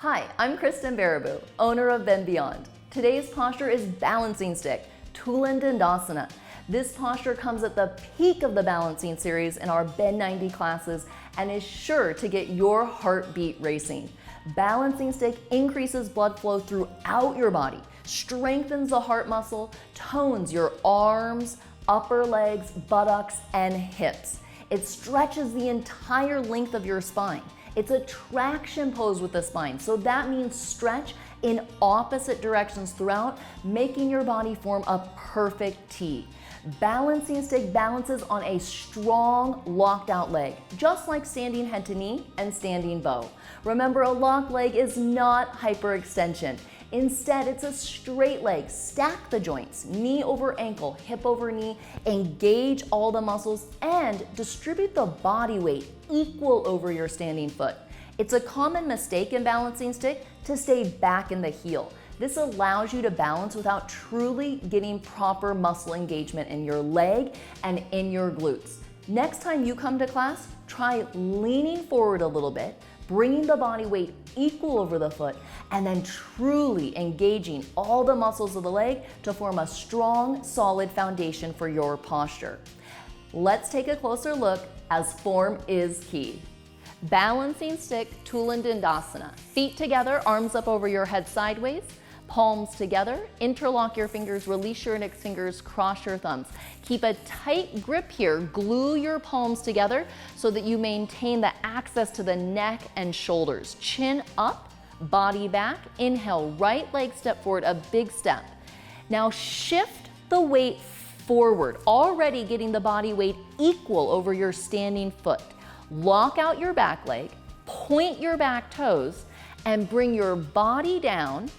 Hi, I'm Kristen Barabu, owner of Bend Beyond. Today's posture is balancing stick, Dandasana. This posture comes at the peak of the balancing series in our Bend 90 classes and is sure to get your heartbeat racing. Balancing stick increases blood flow throughout your body, strengthens the heart muscle, tones your arms, upper legs, buttocks, and hips. It stretches the entire length of your spine. It's a traction pose with the spine, so that means stretch in opposite directions throughout, making your body form a perfect T. Balancing stick balances on a strong locked out leg, just like standing head to knee and standing bow. Remember, a locked leg is not hyperextension. Instead, it's a straight leg. Stack the joints, knee over ankle, hip over knee, engage all the muscles, and distribute the body weight equal over your standing foot. It's a common mistake in balancing stick to stay back in the heel. This allows you to balance without truly getting proper muscle engagement in your leg and in your glutes. Next time you come to class, try leaning forward a little bit, bringing the body weight equal over the foot, and then truly engaging all the muscles of the leg to form a strong, solid foundation for your posture. Let's take a closer look, as form is key. Balancing stick, Dandasana. Feet together, arms up over your head sideways, palms together, interlock your fingers, release your index fingers, cross your thumbs. Keep a tight grip here, glue your palms together so that you maintain the access to the neck and shoulders. Chin up, body back, inhale, right leg step forward, a big step. Now shift the weight forward, already getting the body weight equal over your standing foot. Lock out your back leg, point your back toes, and bring your body down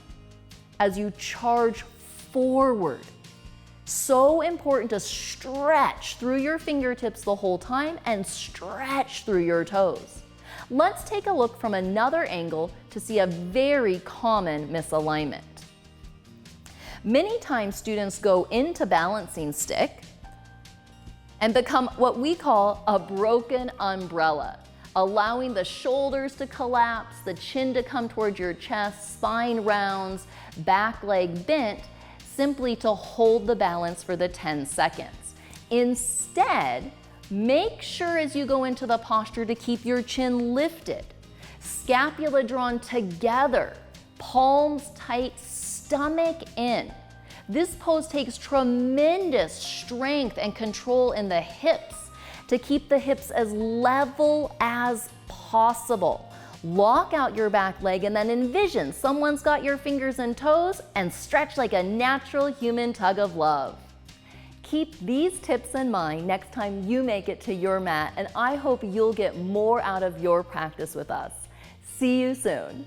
as you charge forward. So important to stretch through your fingertips the whole time and stretch through your toes. Let's take a look from another angle to see a very common misalignment. Many times students go into balancing stick and become what we call a broken umbrella, allowing the shoulders to collapse, the chin to come towards your chest, spine rounds, back leg bent, simply to hold the balance for the 10 seconds. Instead, make sure as you go into the posture to keep your chin lifted, scapula drawn together, palms tight, stomach in. This pose takes tremendous strength and control in the hips to keep the hips as level as possible. Lock out your back leg and then envision someone's got your fingers and toes and stretch like a natural human tug of love. Keep these tips in mind next time you make it to your mat, and I hope you'll get more out of your practice with us. See you soon.